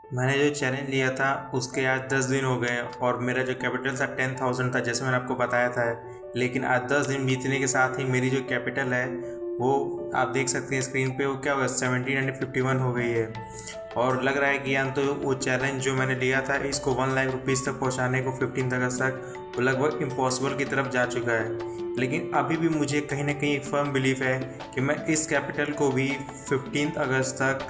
मैंने जो चैलेंज लिया था उसके आज 10 दिन हो गए और मेरा जो कैपिटल था 10,000 था, जैसे मैंने आपको बताया था। लेकिन आज 10 दिन बीतने के साथ ही मेरी जो कैपिटल है वो आप देख सकते हैं स्क्रीन पे, वो क्या होगा 1751 हो गई है। और लग रहा है कि यार तो वो चैलेंज जो मैंने लिया था इसको 1 लाख रुपीज़ तक पहुंचाने को 15 अगस्त तक, वो लगभग इम्पॉसिबल की तरफ जा चुका है। लेकिन अभी भी मुझे कहीं ना कहीं एक फर्म बिलीफ है कि मैं इस कैपिटल को भी 15 अगस्त तक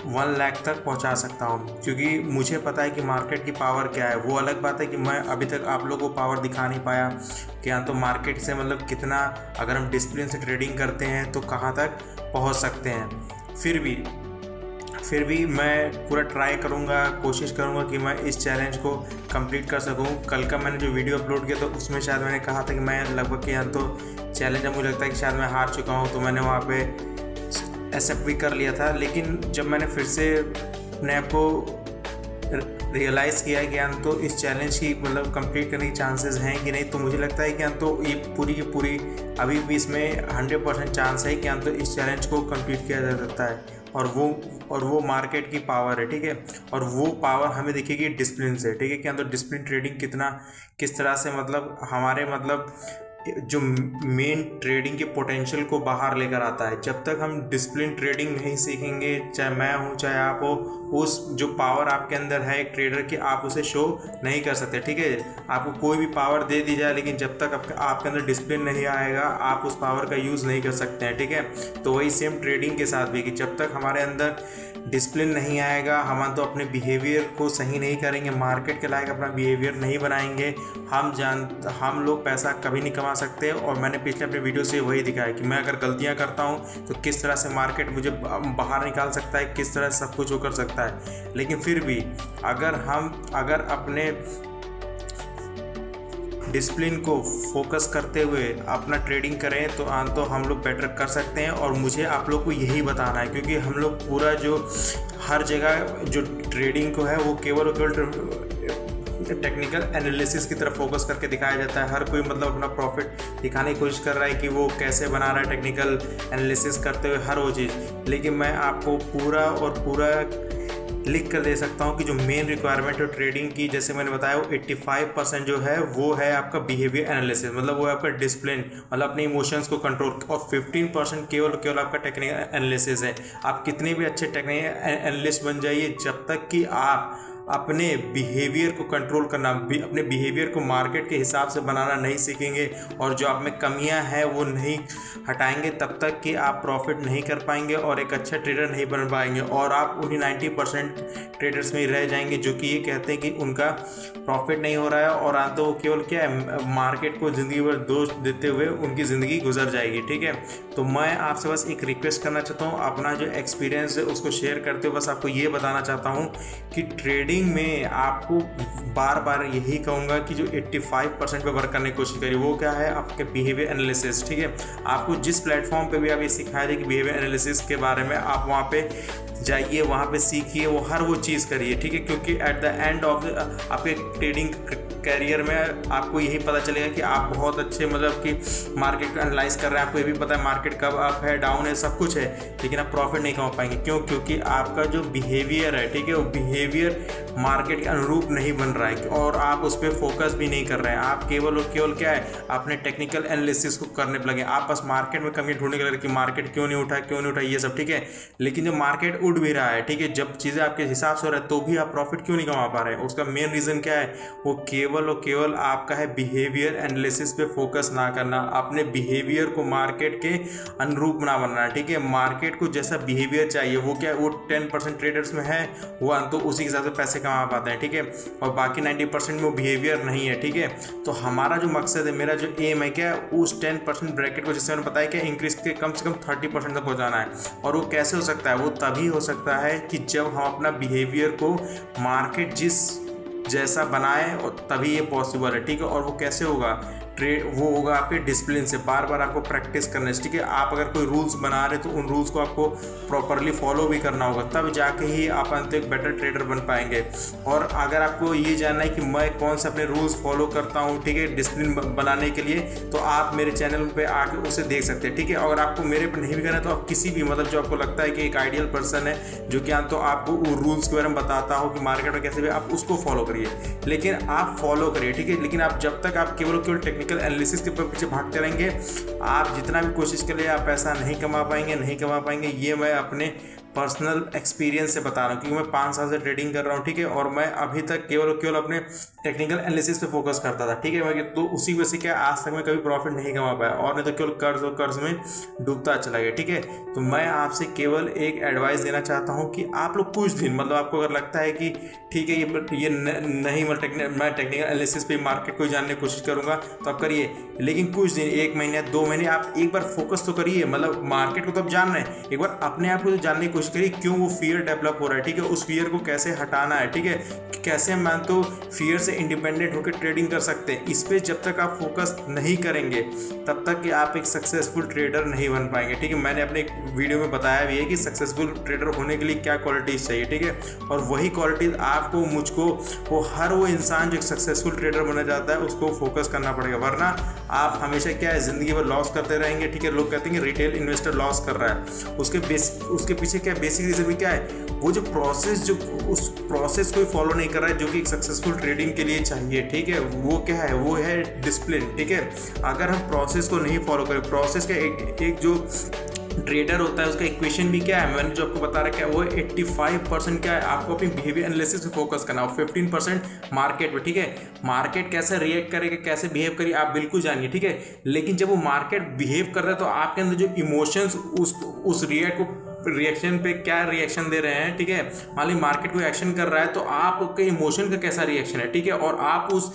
1 लाख तक पहुंचा सकता हूं, क्योंकि मुझे पता है कि मार्केट की पावर क्या है। वो अलग बात है कि मैं अभी तक आप लोगों को पावर दिखा नहीं पाया कि हाँ तो मार्केट से मतलब कितना, अगर हम डिसिप्लिन से ट्रेडिंग करते हैं तो कहाँ तक पहुंच सकते हैं। फिर भी मैं पूरा ट्राई करूँगा, कोशिश करूँगा कि मैं इस चैलेंज को कंप्लीट कर सकूँ। कल का मैंने जो वीडियो अपलोड किया था उसमें शायद मैंने कहा था कि मैं लगभग यहाँ तो चैलेंज, अब मुझे लगता है कि शायद मैं हार चुका हूँ, तो मैंने वहाँ पे एक्सेप्ट भी कर लिया था। लेकिन जब मैंने फिर से अपने आप को रियलाइज़ किया कि यार तो इस चैलेंज की मतलब कंप्लीट करने की चांसेस हैं कि नहीं, तो मुझे लगता है कि यार तो ये पूरी की पूरी अभी भी इसमें 100% चांस है कि यार तो इस चैलेंज को कंप्लीट किया जा सकता है। और वो मार्केट की पावर है, ठीक है। और वो पावर हमें दिखेगी डिसिप्लिन से, ठीक है। कि यार तो डिसिप्लिन ट्रेडिंग किस तरह से मतलब हमारे मतलब जो मेन ट्रेडिंग के पोटेंशियल को बाहर लेकर आता है। जब तक हम डिसिप्लिन ट्रेडिंग नहीं सीखेंगे, चाहे मैं हूँ चाहे आप हो, उस जो पावर आपके अंदर है एक ट्रेडर की, आप उसे शो नहीं कर सकते, ठीक है। आपको कोई भी पावर दे दी जाए, लेकिन जब तक आपके अंदर डिसिप्लिन नहीं आएगा आप उस पावर का यूज़ नहीं कर सकते हैं, ठीक है। तो वही सेम ट्रेडिंग के साथ भी कि जब तक हमारे अंदर डिसिप्लिन नहीं आएगा, हम तो अपने बिहेवियर को सही नहीं करेंगे, मार्केट के लायक अपना बिहेवियर नहीं बनाएंगे, हम लोग पैसा कभी नहीं कमा सकते। और मैंने पिछले अपने वीडियो से वही दिखाया कि मैं अगर गलतियां करता हूं तो किस तरह से मार्केट मुझे बाहर निकाल सकता है, किस तरह से सब कुछ वो कर सकता है। लेकिन फिर भी अगर अपने डिसिप्लिन को फोकस करते हुए अपना ट्रेडिंग करें तो हम लोग बेटर कर सकते हैं। और मुझे आप लोग को यही बताना है, क्योंकि हम लोग पूरा जो हर जगह जो ट्रेडिंग को है वो केवल टेक्निकल एनालिसिस की तरफ फोकस करके दिखाया जाता है। हर कोई मतलब अपना प्रॉफिट दिखाने की कोशिश कर रहा है कि वो कैसे बना रहा है टेक्निकल एनालिसिस करते हुए हर वो चीज़। लेकिन मैं आपको पूरा लिख कर दे सकता हूँ कि जो मेन रिक्वायरमेंट है ट्रेडिंग की, जैसे मैंने बताया, वो 85% जो है वो है आपका बिहेवियर एनालिसिस, मतलब वो है आपका डिसिप्लिन, मतलब अपने इमोशंस को कंट्रोल। और 15% केवल आपका टेक्निकल एनालिसिस है। आप कितने भी अच्छे टेक्निकल एनालिस्ट बन जाइए, जब तक कि आप अपने बिहेवियर को कंट्रोल करना, अपने बिहेवियर को मार्केट के हिसाब से बनाना नहीं सीखेंगे और जो आप में कमियां हैं वो नहीं हटाएंगे, तब तक कि आप प्रॉफिट नहीं कर पाएंगे और एक अच्छा ट्रेडर नहीं बन पाएंगे। और आप उन्हीं 90% ट्रेडर्स में ही रह जाएंगे जो कि ये कहते हैं कि उनका प्रॉफिट नहीं हो रहा है, और तो वो केवल क्या है, मार्केट को ज़िंदगी भर दोष देते हुए उनकी ज़िंदगी गुजर जाएगी, ठीक है। तो मैं आपसे बस एक रिक्वेस्ट करना चाहता हूँ, अपना जो एक्सपीरियंस है उसको शेयर करते हुए बस आपको ये बताना चाहता हूँ कि ट्रेडिंग में आपको बार बार यही कहूँगा कि जो 85% पे वर्क करने की कोशिश करिए, वो क्या है, आपके बिहेवियर एनालिसिस, ठीक है। आपको जिस प्लेटफॉर्म पे भी आप ये सिखाया जाए कि बिहेवियर एनालिसिस के बारे में, आप वहाँ पे जाइए, वहाँ पे सीखिए, वो हर वो चीज़ करिए, ठीक है। क्योंकि एट द एंड ऑफ आपके ट्रेडिंग कैरियर में आपको यही पता चलेगा कि आप बहुत अच्छे मतलब कि मार्केट एनालाइज कर रहे हैं, आपको ये भी पता है मार्केट कब अप है डाउन है सब कुछ है, लेकिन आप प्रॉफिट नहीं कमा पाएंगे। क्यों? क्योंकि आपका जो बिहेवियर है, ठीक है, वो बिहेवियर मार्केट के अनुरूप नहीं बन रहा है और आप उस पर फोकस भी नहीं कर रहे हैं। आप केवल और केवल क्या है, अपने टेक्निकल एनालिसिस को करने पर लगे। आप बस मार्केट में कमी ढूंढने के लगे कि मार्केट क्यों नहीं उठा ये सब, ठीक है। लेकिन जब मार्केट उठ भी रहा है, ठीक है, जब चीज़ें आपके हिसाब से हो रहा है, तो भी आप प्रॉफिट क्यों नहीं कमा पा रहे हैं? उसका मेन रीज़न क्या है, वो केवल और केवल आपका है बिहेवियर एनालिसिस पे फोकस ना करना, अपने बिहेवियर को मार्केट के अनुरूप ना बनना, ठीक है। मार्केट को जैसा बिहेवियर चाहिए वो क्या है, वो 10% ट्रेडर्स में है, वो तो उसी के हिसाब से पैसे कमा पाते हैं, ठीक है। और बाकी 90% में वो बिहेवियर नहीं है, ठीक है। तो हमारा जो मकसद है, मेरा जो एम है क्या, उस 10% ब्रैकेट को, जिससे मैंने बताया कि इंक्रीज के कम से कम 30% तक पहुँचाना है। और वो कैसे हो सकता है, वो तभी हो सकता है कि जब हम अपना बिहेवियर को मार्केट जैसा बनाए, और तभी ये पॉसिबल है, ठीक है। और वो कैसे होगा, वो होगा आपके डिसिप्लिन से, बार बार आपको प्रैक्टिस करना है, ठीक है। आप अगर कोई रूल्स बना रहे तो उन रूल्स को आपको प्रॉपरली फॉलो भी करना होगा, तब जाके ही आप अंत एक बेटर ट्रेडर बन पाएंगे। और अगर आपको ये जानना है कि मैं कौन से अपने रूल्स फॉलो करता हूँ, ठीक है, डिसिप्लिन बनाने के लिए, तो आप मेरे चैनल पे आके उसे देख सकते हैं, ठीक है। अगर आपको मेरे पर नहीं भी करना है तो आप किसी भी मतलब जो आपको लगता है कि एक आइडियल पर्सन है जो कि तो आपको रूल्स के बारे में बताता हो कि मार्केट में कैसे भी, आप उसको फॉलो करिए, लेकिन आप फॉलो करिए, ठीक है। लेकिन आप जब तक आप केवल टेक्निकल एनालिसिस के पीछे भागते रहेंगे, आप जितना भी कोशिश करिए आप पैसा नहीं कमा पाएंगे। ये मैं अपने पर्सनल एक्सपीरियंस से बता रहा हूँ, क्योंकि मैं 5 साल से ट्रेडिंग कर रहा हूँ, ठीक है। और मैं अभी तक केवल अपने टेक्निकल एनालिसिस पे फोकस करता था, ठीक है। मैं तो उसी वजह से क्या आज तक मैं कभी प्रॉफिट नहीं कमा पाया, और नहीं तो केवल कर्ज में डूबता चला गया, ठीक है। तो मैं आपसे केवल एक एडवाइस देना चाहता हूँ कि आप लोग कुछ दिन, मतलब आपको अगर लगता है कि ठीक है ये नहीं मैं टेक्निकल एनालिसिस पे मार्केट को जानने की कोशिश करूँगा, तो आप करिए, लेकिन कुछ दिन, 1 महीने 2 महीने आप एक बार फोकस तो करिए, मतलब मार्केट को तो आप जान रहे हैं, एक बार अपने आप को जानने की कोशिश करिए क्यों वो फियर डेवलप हो रहा है, ठीक है। उस फियर को कैसे हटाना है, ठीक है, कैसे मैं तो फियर से इंडिपेंडेंट होकर ट्रेडिंग कर सकते हैं। इस पे जब तक आप फोकस नहीं करेंगे तब तक कि आप एक सक्सेसफुल ट्रेडर नहीं बन पाएंगे, ठीक है। मैंने अपने एक वीडियो में बताया भी है कि सक्सेसफुल ट्रेडर होने के लिए क्या क्वालिटीज़ चाहिए, ठीक है। और वही क्वालिटीज़ आपको, मुझको, वो हर वो इंसान जो एक सक्सेसफुल ट्रेडर बनना चाहता है उसको फोकस करना पड़ेगा, वरना आप हमेशा क्या है ज़िंदगी भर लॉस करते रहेंगे, ठीक है। लोग कहते हैं कि रिटेल इन्वेस्टर लॉस कर रहा है, उसके पीछे क्या बेसिक रीज़न भी क्या है, वो जो प्रोसेस, जो उस प्रोसेस को फॉलो नहीं कर रहा है जो कि एक सक्सेसफुल ट्रेडिंग के लिए चाहिए, ठीक है। वो क्या है, वो है डिसिप्लिन, ठीक है। अगर हम प्रोसेस को नहीं फॉलो करें, प्रोसेस का एक जो ट्रेडर होता है उसका इक्वेशन भी क्या है, मैंने जो आपको बता रखा है, वो 85% क्या है, आपको अपनी बिहेवियर एनालिसिस पे फोकस करना और 15% मार्केट पे, ठीक है। मार्केट कैसे रिएक्ट करेगा, कैसे बिहेव करिए आप बिल्कुल जानिए, ठीक है। लेकिन जब वो मार्केट बिहेव कर रहा है तो आपके अंदर जो इमोशंस उस रिएक्शन पे क्या रिएक्शन दे रहे हैं, ठीक है। मान लीजिए मार्केट कोई एक्शन कर रहा है तो आपके इमोशन का कैसा रिएक्शन है, ठीक है। और आप उस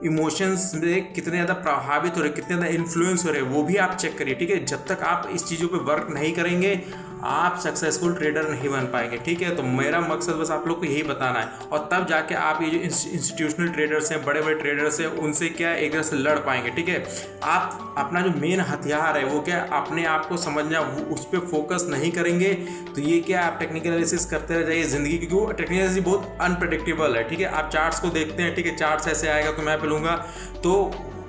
इमोशंस में कितने ज़्यादा प्रभावित हो रहे, कितने ज़्यादा इन्फ्लुएंस हो रहे हैं, वो भी आप चेक करिए, ठीक है। जब तक आप इस चीज़ों पे वर्क नहीं करेंगे आप सक्सेसफुल ट्रेडर नहीं बन पाएंगे, ठीक है। तो मेरा मकसद बस आप लोग को यही बताना है, और तब जाके आप ये जो इंस्टीट्यूशनल ट्रेडर्स हैं, बड़े बड़े ट्रेडर्स हैं, उनसे क्या एक तरह से लड़ पाएंगे, ठीक है। आप अपना जो मेन हथियार है वो क्या, अपने आप को समझना, उस पर फोकस नहीं करेंगे तो ये क्या, आप टेक्निकल एनालिसिस करते रह जाइए ज़िंदगी, क्योंकि वो टेक्निकल एनालिसिस बहुत अनप्रेडिक्टेबल है, ठीक है। आप चार्ट्स को देखते हैं, ठीक है, चार्ट्स ऐसे आएगा तो मैं पे लूँगा, तो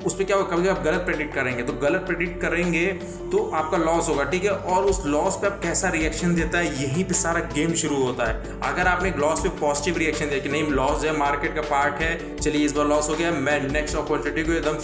उस पर क्या होगा, कभी आप गलत प्रेडिक्ट करेंगे, तो गलत प्रेडिक्ट करेंगे तो आपका लॉस होगा, ठीक है। और उस लॉस पे आप कैसा रिएक्शन देता है, यहीं पे सारा गेम शुरू होता है। अगर आपने लॉस पे पॉजिटिव रिएक्शन दिया कि नहीं लॉस है, मार्केट का पार्ट है, चलिए इस बार लॉस हो गया, मैं नेक्स्ट अपॉर्चुनिटी को एकदम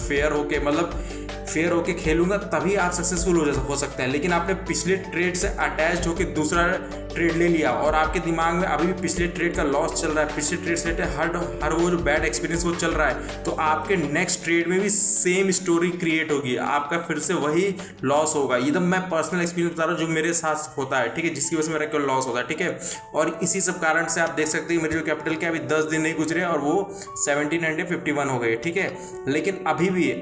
फेयर होके खेलूंगा, तभी आप सक्सेसफुल हो सकते हैं। लेकिन आपने पिछले ट्रेड से अटैच होकर दूसरा ट्रेड ले लिया और आपके दिमाग में अभी भी पिछले ट्रेड का लॉस चल रहा है, पिछले ट्रेड से हर वो जो बैड एक्सपीरियंस वो चल रहा है, तो आपके नेक्स्ट ट्रेड में भी सेम स्टोरी क्रिएट होगी, आपका फिर से वही लॉस होगा। एकदम मैं पर्सनल एक्सपीरियंस बता रहा हूँ जो मेरे साथ होता है, ठीक है, जिसकी वजह से मेरा क्यों लॉस होता है, ठीक है। और इसी सब कारण से आप देख सकते हैं मेरे जो कैपिटल के अभी 10 दिन नहीं गुजरे और वो 1751 हो गए, ठीक है। लेकिन अभी भी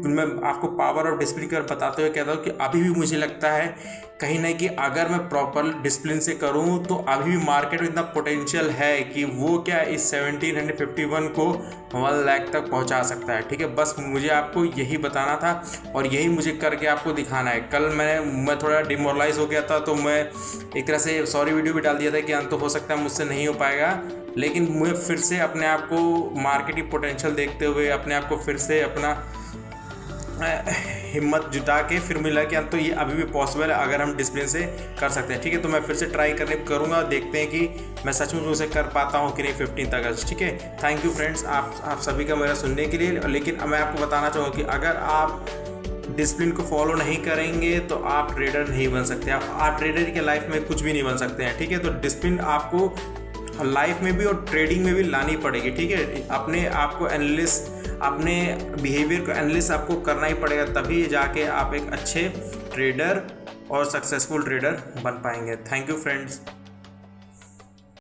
मैं आपको पावर ऑफ डिसिप्लिन कर बताते हुए कहता हूँ कि अभी भी मुझे लगता है कहीं ना कि अगर मैं प्रॉपर डिसिप्लिन से करूं तो अभी भी मार्केट में इतना पोटेंशियल है कि वो क्या इस 1751 को 1 लाख तक पहुंचा सकता है, ठीक है। बस मुझे आपको यही बताना था और यही मुझे करके आपको दिखाना है। कल मैं थोड़ा डिमोरलाइज हो गया था तो मैं एक तरह से सॉरी वीडियो भी डाल दिया था कि तो हो सकता है मुझसे नहीं हो पाएगा, लेकिन मुझे फिर से अपने आप को मार्केट की पोटेंशियल देखते हुए अपने आप को फिर से अपना हिम्मत जुटा के फिर मिला कि तो ये अभी भी पॉसिबल है अगर हम डिसिप्लिन से कर सकते हैं, ठीक है। तो मैं फिर से ट्राई करूँगा, देखते हैं कि मैं सचमुच उसे कर पाता हूँ कि नहीं 15 अगस्त, ठीक है। थैंक यू फ्रेंड्स आप सभी का मेरा सुनने के लिए। लेकिन मैं आपको बताना चाहूँगा कि अगर आप डिसिप्लिन को फॉलो नहीं करेंगे तो आप ट्रेडर नहीं बन सकते, आप ट्रेडर के लाइफ में कुछ भी नहीं बन सकते हैं, ठीक है। तो डिसिप्लिन आपको लाइफ में भी और ट्रेडिंग में भी लानी पड़ेगी, ठीक है। अपने आप को अपने बिहेवियर को एनालिस आपको करना ही पड़ेगा, तभी जाके आप एक अच्छे ट्रेडर और सक्सेसफुल ट्रेडर बन पाएंगे। Thank you friends.